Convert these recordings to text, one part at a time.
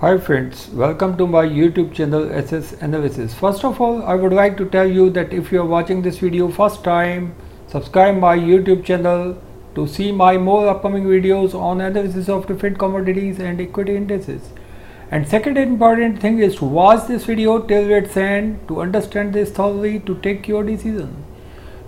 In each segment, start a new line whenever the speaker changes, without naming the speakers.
Hi friends, welcome to my YouTube channel SS Analysis. First of all, I would like to tell you that if you are watching this video first time, subscribe my YouTube channel to see my more upcoming videos on analysis of different commodities and equity indices. And second important thing is to watch this video till its end to understand this thoroughly to take your decision.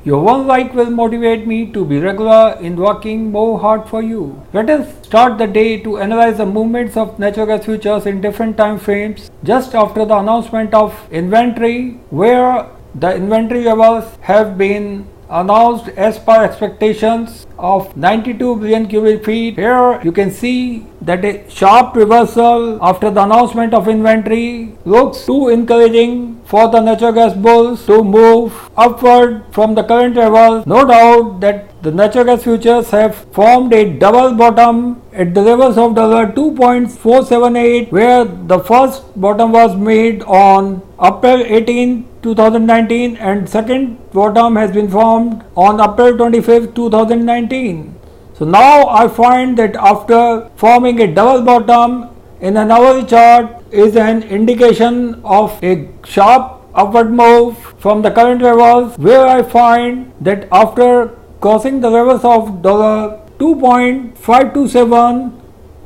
Your one like will motivate me to be regular in working more hard for you. Let us start the day to analyze the movements of natural gas futures in different time frames just after the announcement of inventory, where the inventory levels have been announced as per expectations of 92 billion cubic feet. Here you can see that a sharp reversal after the announcement of inventory looks too encouraging for the natural gas bulls to move upward from the current levels. No doubt that the natural gas futures have formed a double bottom at the levels of $2.478, where the first bottom was made on April 18, 2019 and second bottom has been formed on April 25, 2019. So now I find that after forming a double bottom in an hourly chart is an indication of a sharp upward move from the current levels, where I find that after crossing the levels of $2.527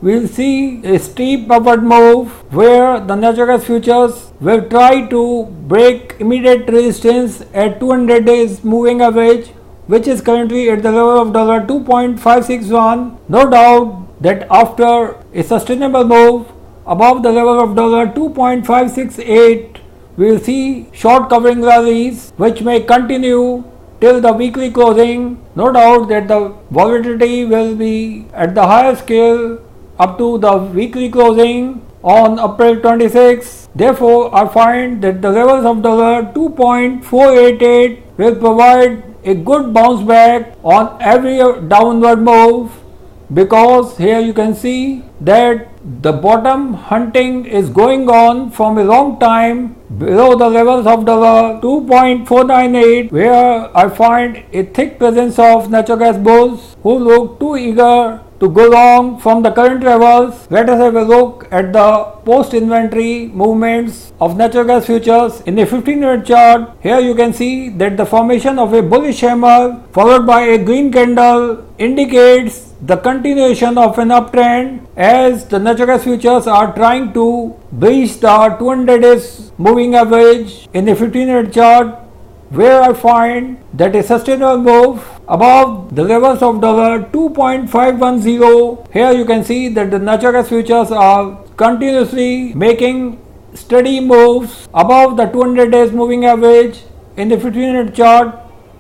we will see a steep upward move where the natural gas futures will try to break immediate resistance at 200 days moving average, which is currently at the level of $2.561. No doubt that after a sustainable move above the level of $2.568, we will see short covering rallies which may continue till the weekly closing. No doubt that the volatility will be at the higher scale up to the weekly closing on April 26. Therefore, I find that the levels of $2.488 will provide a good bounce back on every downward move, because here you can see that the bottom hunting is going on from a long time below the levels of $2.498, where I find a thick presence of natural gas bulls who look too eager to go long from the current levels. Let us have a look at the post-inventory movements of natural gas futures in a 15-minute chart. Here you can see that the formation of a bullish hammer followed by a green candle indicates the continuation of an uptrend, as the natural gas futures are trying to breach the 200 days moving average in a 15-minute chart, where I find that a sustainable move above the levels of $2.510. Here you can see that the natural gas futures are continuously making steady moves above the 200 days moving average in the 15-minute chart,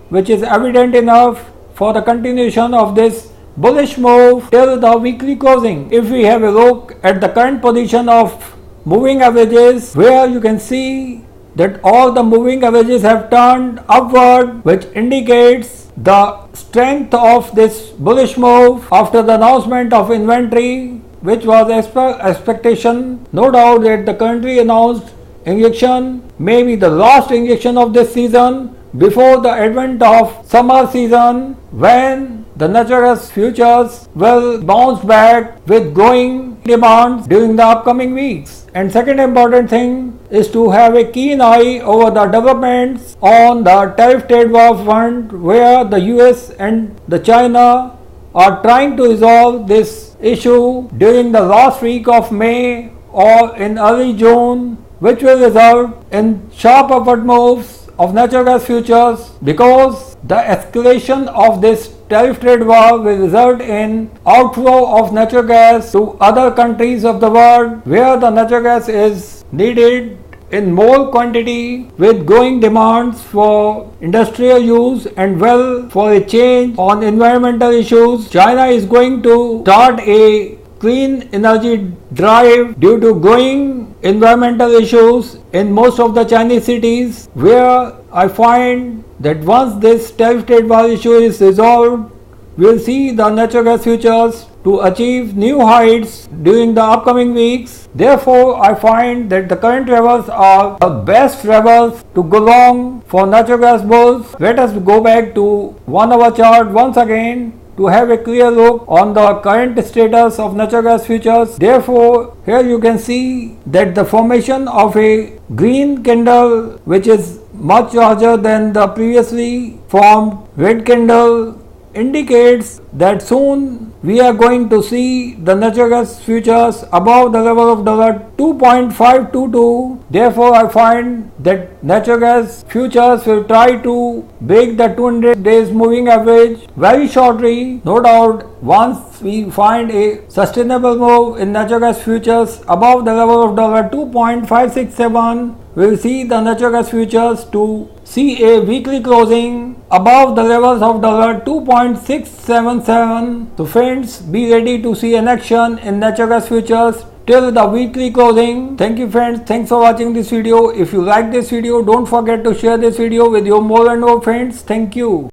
which is evident enough for the continuation of this bullish move till the weekly closing. If we have a look at the current position of moving averages, where you can see that all the moving averages have turned upward, which indicates the strength of this bullish move after the announcement of inventory, which was as per expectation. No doubt that the currently announced injection may be the last injection of this season before the advent of summer season, when the natural gas futures will bounce back with growing demands during the upcoming weeks. And second important thing is to have a keen eye over the developments on the tariff trade war front, where the US and the China are trying to resolve this issue during the last week of May or in early June, which will result in sharp upward moves of natural gas futures, because the escalation of this tariff trade war will result in outflow of natural gas to other countries of the world where the natural gas is needed in more quantity, with growing demands for industrial use and well for a change on environmental issues. China is going to start a clean energy drive due to growing environmental issues in most of the Chinese cities, where I find that once this tariff trade war issue is resolved, we will see the natural gas futures to achieve new heights during the upcoming weeks. Therefore, I find that the current levels are the best levels to go long for natural gas bulls. Let us go back to 1 hour chart once again, to have a clear look on the current status of natural gas futures. Therefore, here you can see that the formation of a green candle, which is much larger than the previously formed red candle, indicates that soon we are going to see the natural gas futures above the level of $2.522. Therefore, I find that natural gas futures will try to break the 200 days moving average very shortly. No doubt, once we find a sustainable move in natural gas futures above the level of $2.567, we will see the natural gas futures to see a weekly closing above the levels of $2.677. So friends, be ready to see an action in natural gas futures till the weekly closing. Thank you friends. Thanks for watching this video. If you like this video, don't forget to share this video with your more and more friends. Thank you.